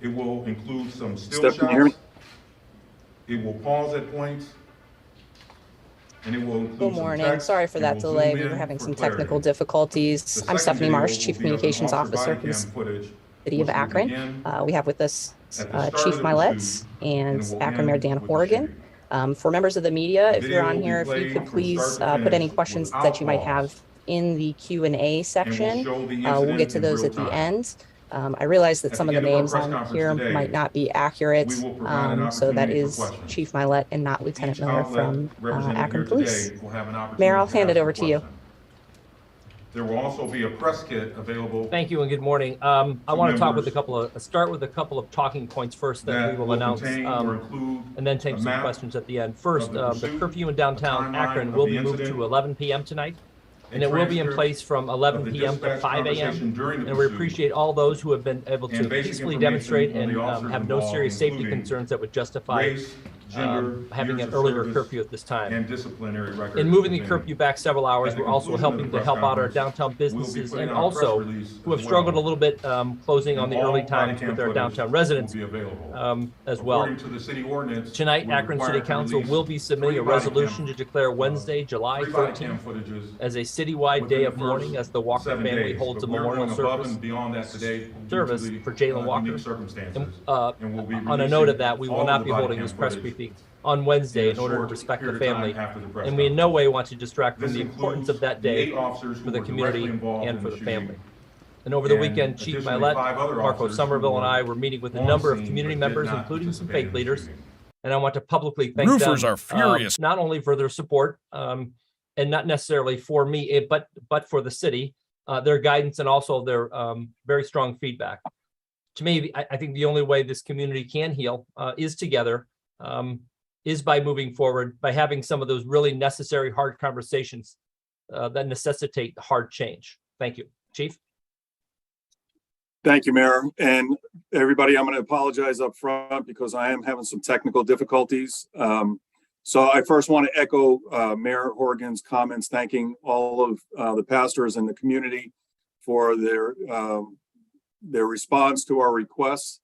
It will include some still Steph, can you hear me? shots. It will pause at points. And it will include Good some morning. text. Sorry for It that will delay. zoom We were in having for some clarity. technical difficulties. The I'm second Stephanie video Marsh, will Chief be of an Communications officer Officer body for the cam footage, City of which will Akron. begin We have with us at the start Chief of the Milet pursuit and and will Akron Mayor end Dan with the Horrigan. shooting. For members of the media, The if you're video on will be here, if you played could from please start to put any finish questions without that you might pause. have in the Q&A And will section. show the We'll get incident to in those real at the time. end. I realize that At some the of the end of our names press on conference here today, might not be accurate. we will provide an So that opportunity for is questions. Chief Milet and not Lieutenant Each Miller outlet from represented Akron here Police. today will have an opportunity Mayor, I'll to hand ask it a over to you. question. There will also be a press kit available. Thank you and good morning. I want to talk with start with a couple of talking points first that we will announce, and then take some questions at the end. First, the curfew in downtown Akron will be moved to 11 p.m. tonight, and it will be in place from 11 p.m. to 5 a.m. And we appreciate all those who have been able to peacefully demonstrate and have no serious safety concerns that would justify having an earlier curfew at this time. And disciplinary records. In moving the curfew back several hours, we're also helping to help out our downtown businesses and also who have struggled a little bit closing on the early times with our downtown residents as well. Tonight, Akron City Council will be submitting a resolution to declare Wednesday, July 13th as a citywide day of mourning as the Walker family holds a memorial service for Jayland Walker. And, on a note of that, we will not be holding this press briefing on Wednesday in order to respect the family, and we in no way want to distract from the importance of that day for the community and for the family. And over the weekend, Chief Milet, Marco Somerville, and I were meeting with a number of community members, including some faith leaders, and I want to publicly thank Roofers them, are furious. not only for their support, and not necessarily for me, but for the city, their guidance and also their very strong feedback. To me, I think the only way this community can heal is together, is by moving forward, by having some of those really necessary hard conversations that necessitate hard change. Thank you, Chief. Thank you, Mayor. And everybody, I'm going to apologize up front because I am having some technical difficulties. So I first want to echo Mayor Horrigan's comments, thanking all of the pastors in the community for their response to our requests.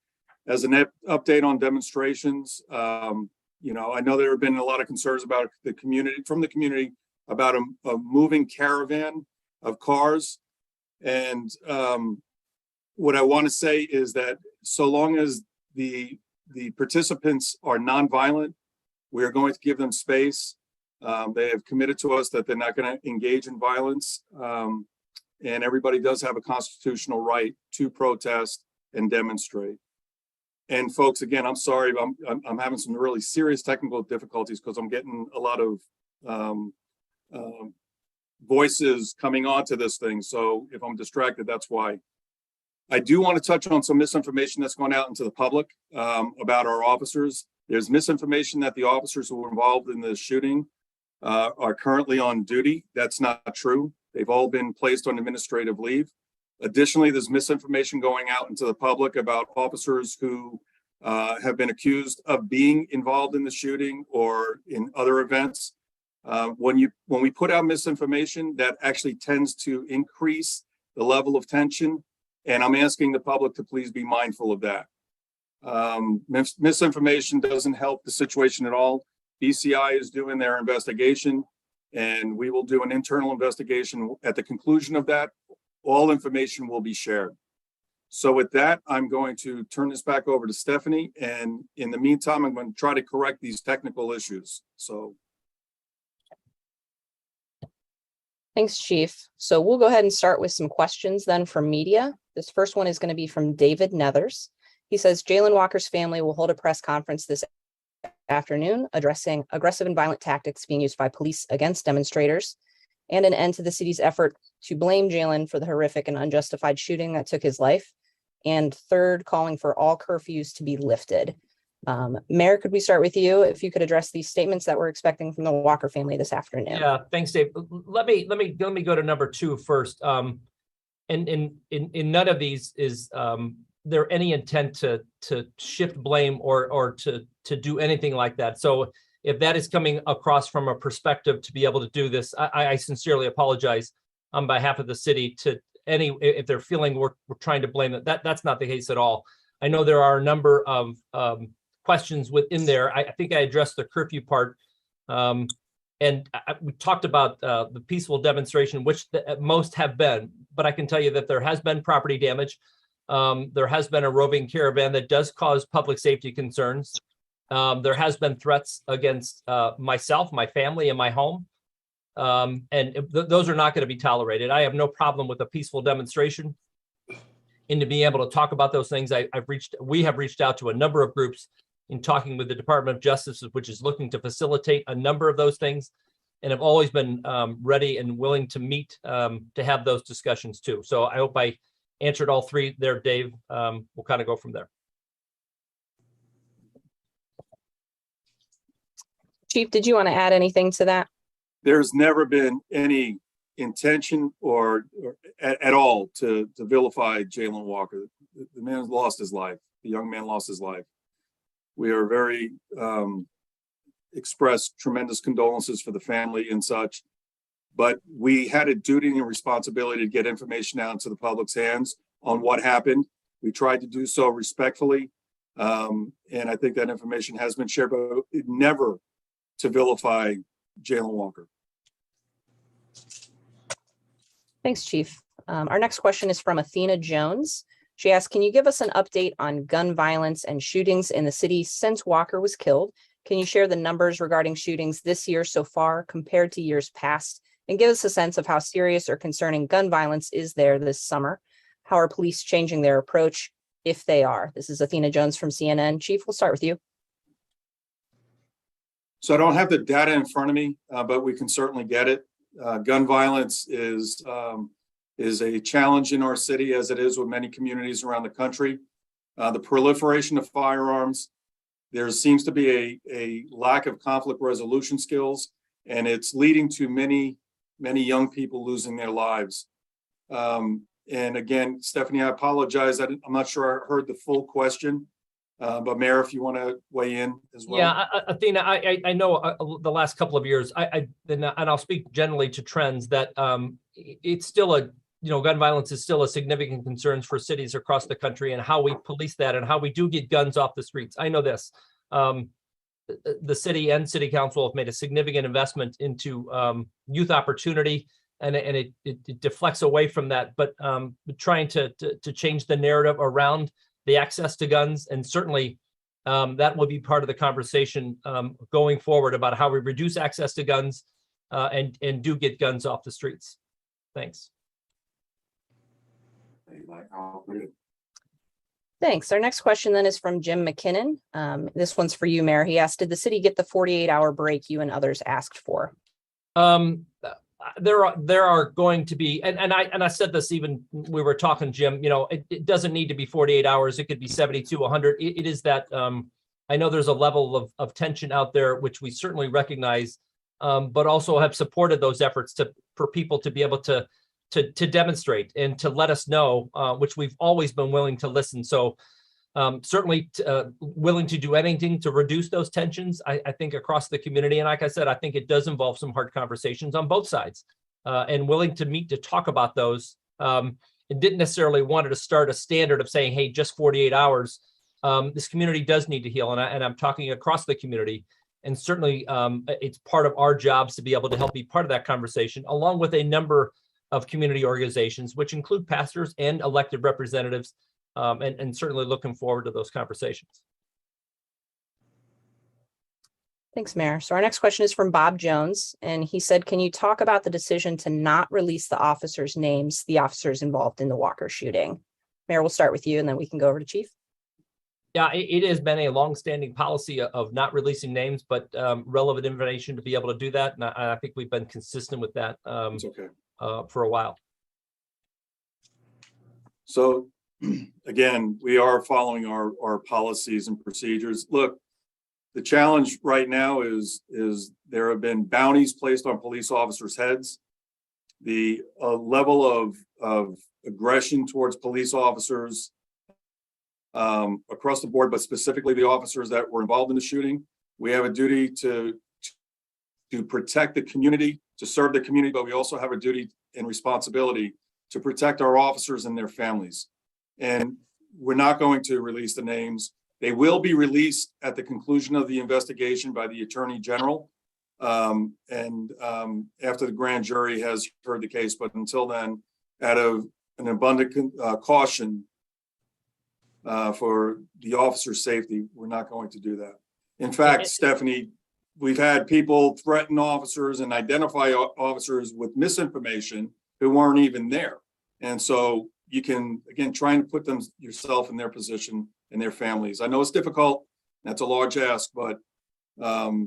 As an update on demonstrations, I know there have been a lot of concerns about the community about a moving caravan of cars. And what I want to say is that so long as the participants are nonviolent, we are going to give them space. They have committed to us that they're not going to engage in violence. And everybody does have a constitutional right to protest and demonstrate. And folks, again, I'm sorry, I'm having some really serious technical difficulties because I'm getting a lot of voices coming onto this thing. So if I'm distracted, that's why. I do want to touch on some misinformation that's gone out into the public about our officers. There's misinformation that the officers who were involved in the shooting are currently on duty. That's not true. They've all been placed on administrative leave. Additionally, there's misinformation going out into the public about officers who have been accused of being involved in the shooting or in other events. When we put out misinformation, that actually tends to increase the level of tension. And I'm asking the public to please be mindful of that. Misinformation doesn't help the situation at all. BCI is doing their investigation, and we will do an internal investigation. At the conclusion of that, all information will be shared. So with that, I'm going to turn this back over to Stephanie. And in the meantime, I'm going to try to correct these technical issues. So. Thanks, Chief. So we'll go ahead and start with some questions then from media. This first one is going to be from David Nethers. He says, Jayland Walker's family will hold a press conference this afternoon addressing aggressive and violent tactics being used by police against demonstrators and an end to the city's effort to blame Jayland for the horrific and unjustified shooting that took his life. And third, calling for all curfews to be lifted. Mayor, could we start with you? If you could address these statements that we're expecting from the Walker family this afternoon. Yeah, thanks, Dave. Let me go to number 2 first. And in none of these is there any intent to shift blame or to do anything like that. So if that is coming across from a perspective to be able to do this, I sincerely apologize on behalf of the city to any if they're feeling we're trying to blame them. That's not the case at all. I know there are a number of questions within there. I think I addressed the curfew part. And we talked about the peaceful demonstration, which most have been, but I can tell you that there has been property damage. There has been a roving caravan that does cause public safety concerns. There has been threats against myself, my family, and my home. Those are not going to be tolerated. I have no problem with a peaceful demonstration and to be able to talk about those things. We have reached out to a number of groups in talking with the Department of Justice, which is looking to facilitate a number of those things, and have always been ready and willing to meet to have those discussions too. So I hope I answered all three there, Dave. We'll kind of go from there. Chief, did you want to add anything to that? There's never been any intention or at all to vilify Jayland Walker. The man lost his life. The young man lost his life. We are very expressed tremendous condolences for the family and such, but we had a duty and responsibility to get information out into the public's hands on what happened. We tried to do so respectfully, and I think that information has been shared, but never to vilify Jayland Walker. Thanks, Chief. Our next question is from Athena Jones. She asks, can you give us an update on gun violence and shootings in the city since Walker was killed? Can you share the numbers regarding shootings this year so far compared to years past, and give us a sense of how serious or concerning gun violence is there this summer? How are police changing their approach, if they are? This is Athena Jones from CNN. Chief, we'll start with you. So I don't have the data in front of me, but we can certainly get it. Gun violence is a challenge in our city, as it is with many communities around the country. The proliferation of firearms, there seems to be a lack of conflict resolution skills, and it's leading to many young people losing their lives. And again, Stephanie, I apologize. I'm not sure I heard the full question, but Mayor, if you want to weigh in as well. Yeah, Athena, I know the last couple of years, and I'll speak generally to trends that it's still gun violence is still a significant concern for cities across the country, and how we police that and how we do get guns off the streets. I know this. The city and city council have made a significant investment into youth opportunity, and it deflects away from that, but trying to change the narrative around the access to guns, and certainly that will be part of the conversation going forward about how we reduce access to guns and do get guns off the streets. Thanks. Thanks. Our next question then is from Jim McKinnon. This one's for you, Mayor. He asked, did the city get the 48-hour break you and others asked for? There are going to be, and I said this even we were talking, Jim, it doesn't need to be 48 hours. It could be 72, 100. It is that I know there's a level of tension out there, which we certainly recognize, but also have supported those efforts for people to be able to demonstrate and to let us know, which we've always been willing to listen. So certainly willing to do anything to reduce those tensions, I think, across the community. And like I said, I think it does involve some hard conversations on both sides, and willing to meet to talk about those. It didn't necessarily want to start a standard of saying, hey, just 48 hours. This community does need to heal. And I'm talking across the community. And certainly it's part of our jobs to be able to help be part of that conversation, along with a number of community organizations, which include pastors and elected representatives, and certainly looking forward to those conversations. Thanks, Mayor. So our next question is from Bob Jones, and he said, can you talk about the decision to not release the officers' names, the officers involved in the Walker shooting? Mayor, we'll start with you, and then we can go over to Chief. Yeah, it has been a longstanding policy of not releasing names, but relevant information to be able to do that. And I think we've been consistent with that for a while. So again, we are following our policies and procedures. Look, the challenge right now is there have been bounties placed on police officers' heads. The level of aggression towards police officers across the board, but specifically the officers that were involved in the shooting. We have a duty to protect the community, to serve the community, but we also have a duty and responsibility to protect our officers and their families. And we're not going to release the names. They will be released at the conclusion of the investigation by the Attorney General. And after the grand jury has heard the case, but until then, out of an abundant caution for the officer's safety, we're not going to do that. In fact, Stephanie, we've had people threaten officers and identify officers with misinformation who weren't even there. And so you can, again, trying to put yourself in their position and their families. I know it's difficult. That's a large ask, but we're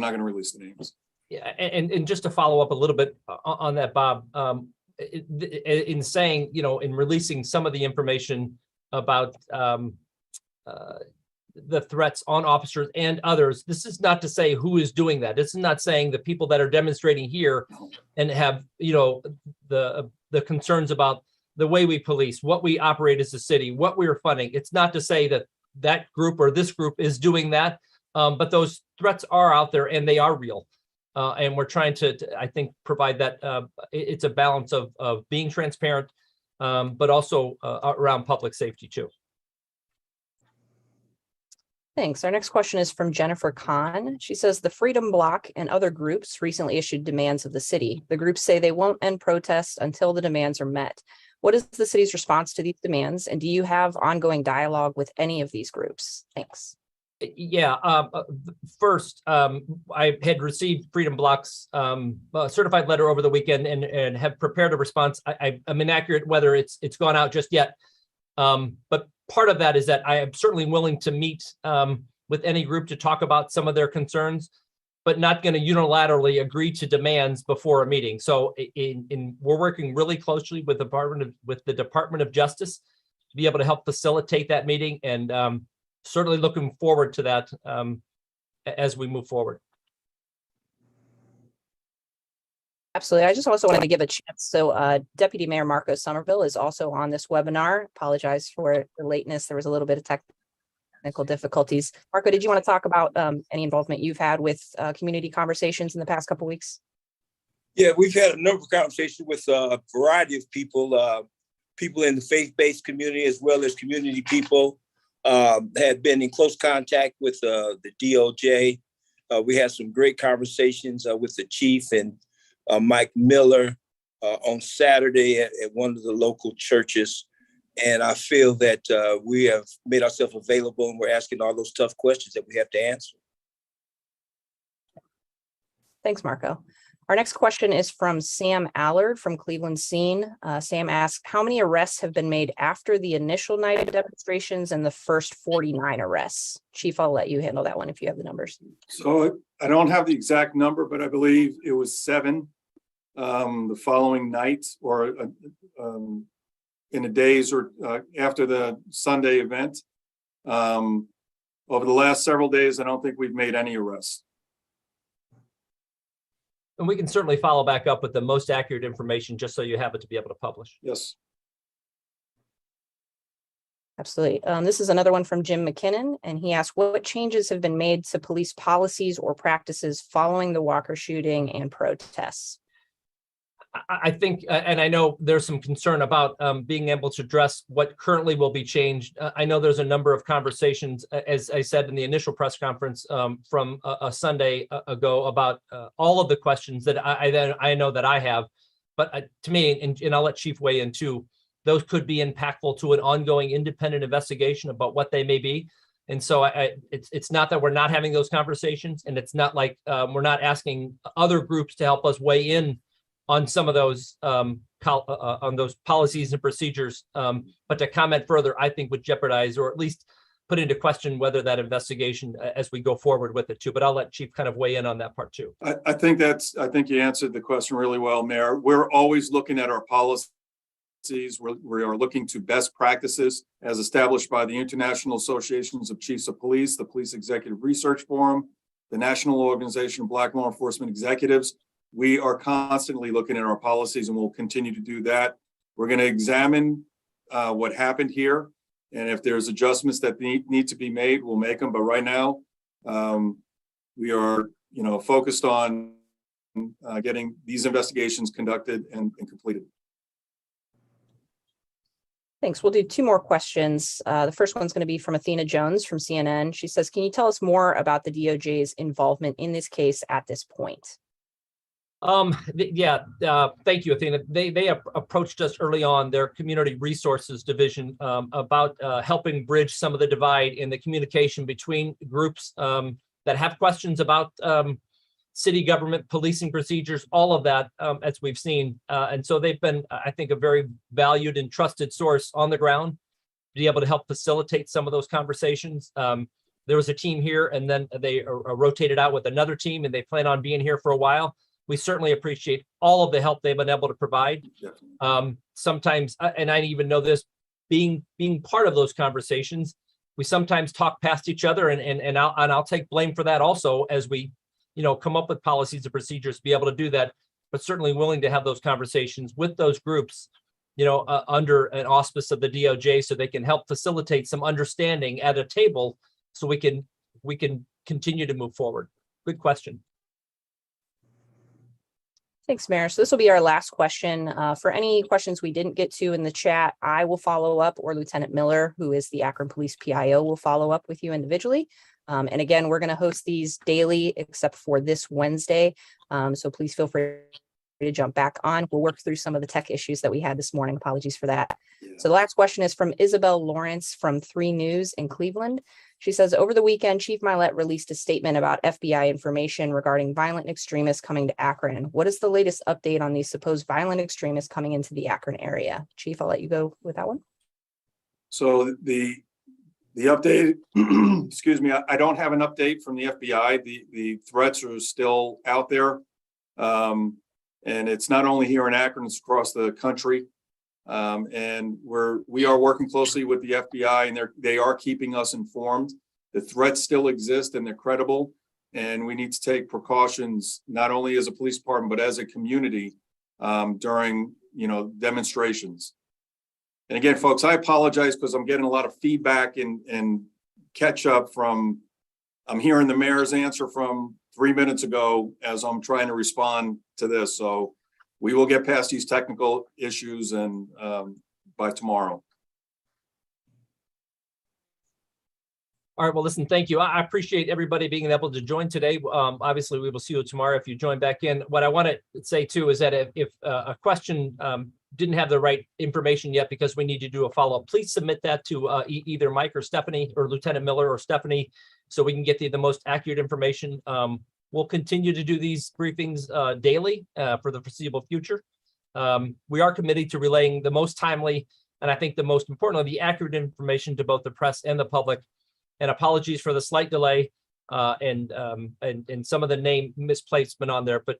not going to release the names. Yeah, and just to follow up a little bit on that, Bob, in saying, in releasing some of the information about the threats on officers and others, this is not to say who is doing that. This is not saying the people that are demonstrating here and have, the concerns about the way we police, what we operate as a city, what we are funding. It's not to say that that group or this group is doing that, but those threats are out there and they are real. And we're trying to, I think, provide that it's a balance of being transparent, but also around public safety too. Thanks. Our next question is from Jennifer Kahn. She says the Freedom Bloc and other groups recently issued demands of the city. The groups say they won't end protests until the demands are met. What is the city's response to these demands? And do you have ongoing dialogue with any of these groups? Thanks. Yeah. First, I had received Freedom Bloc's certified letter over the weekend and have prepared a response. I'm inaccurate whether it's gone out just yet, but part of that is that I am certainly willing to meet with any group to talk about some of their concerns, but not going to unilaterally agree to demands before a meeting. So we're working really closely with the Department of Justice to be able to help facilitate that meeting, and certainly looking forward to that as we move forward. Absolutely. I just also wanted to give a chance. So Deputy Mayor Marco Somerville is also on this webinar. Apologize for the lateness. There was a little bit of technical difficulties. Marco, did you want to talk about any involvement you've had with community conversations in the past couple of weeks? Yeah, we've had a number of conversations with a variety of people, people in the faith-based community as well as community people. Had been in close contact with the DOJ. We had some great conversations with the chief and Mike Miller on Saturday at one of the local churches. And I feel that we have made ourselves available and we're asking all those tough questions that we have to answer. Thanks, Marco. Our next question is from Sam Allard from Cleveland Scene. Sam asks, how many arrests have been made after the initial night of demonstrations and the first 49 arrests? Chief, I'll let you handle that one if you have the numbers. So I don't have the exact number, but I believe it was 7 the following night, or in the days or after the Sunday event. Over the last several days, I don't think we've made any arrests. And we can certainly follow back up with the most accurate information just so you have it to be able to publish. Yes. Absolutely. This is another one from Jim McKinnon, and he asked, what changes have been made to police policies or practices following the Walker shooting and protests? I think, and I know there's some concern about being able to address what currently will be changed. I know there's a number of conversations, as I said in the initial press conference from a Sunday ago, about all of the questions that I know that I have. But to me, and I'll let Chief weigh in too, those could be impactful to an ongoing independent investigation about what they may be. And so it's not that we're not having those conversations, and it's not like we're not asking other groups to help us weigh in on some of those on those policies and procedures, but to comment further, I think would jeopardize or at least put into question whether that investigation as we go forward with it too. But I'll let Chief kind of weigh in on that part too. I think you answered the question really well, Mayor. We're always looking at our policies. We are looking to best practices as established by the International Associations of Chiefs of Police, the Police Executive Research Forum, the National Organization of Black Law Enforcement Executives. We are constantly looking at our policies, and we'll continue to do that. We're going to examine what happened here, and if there's adjustments that need to be made, we'll make them. But right now, we are, focused on getting these investigations conducted and completed. Thanks. We'll do two more questions. The first one's going to be from Athena Jones from CNN. She says, can you tell us more about the DOJ's involvement in this case at this point? Thank you, Athena. They approached us early on, their community resources division, about helping bridge some of the divide in the communication between groups that have questions about city government, policing procedures, all of that, as we've seen. And so they've been, I think, a very valued and trusted source on the ground to be able to help facilitate some of those conversations. There was a team here, and then they rotated out with another team, and they plan on being here for a while. We certainly appreciate all of the help they've been able to provide. Sometimes, and I even know this, being part of those conversations, we sometimes talk past each other, and I'll take blame for that also, as we, come up with policies and procedures to be able to do that. But certainly willing to have those conversations with those groups, under an auspice of the DOJ, so they can help facilitate some understanding at a table, so we can continue to move forward. Good question. Thanks, Mayor. So this will be our last question. For any questions we didn't get to in the chat, I will follow up, or Lieutenant Miller, who is the Akron Police PIO, will follow up with you individually. And again, we're going to host these daily except for this Wednesday. So please feel free to jump back on. We'll work through some of the tech issues that we had this morning. Apologies for that. Yeah. So the last question is from Isabel Lawrence from 3 News in Cleveland. She says, over the weekend, Chief Milet released a statement about FBI information regarding violent extremists coming to Akron. What is the latest update on these supposed violent extremists coming into the Akron area? Chief, I'll let you go with that one. So the update, excuse me, I don't have an update from the FBI. The threats are still out there. And it's not only here in Akron, it's across the country. And we are working closely with the FBI, and they are keeping us informed. The threats still exist, and they're credible. And we need to take precautions, not only as a police department, but as a community during, demonstrations. And again, folks, I apologize because I'm getting a lot of feedback and catch up from, I'm hearing the mayor's answer from 3 minutes ago as I'm trying to respond to this. So we will get past these technical issues and by tomorrow. All right, well, listen, thank you. I appreciate everybody being able to join today. Obviously, we will see you tomorrow if you join back in. What I want to say, too, is that if a question didn't have the right information yet because we need to do a follow-up, please submit that to either Mike or Stephanie, or Lieutenant Miller or Stephanie, so we can get the most accurate information. We'll continue to do these briefings daily for the foreseeable future. We are committed to relaying the most timely, and I think the most importantly, the accurate information to both the press and the public. And apologies for the slight delay and some of the name misplacement on there, but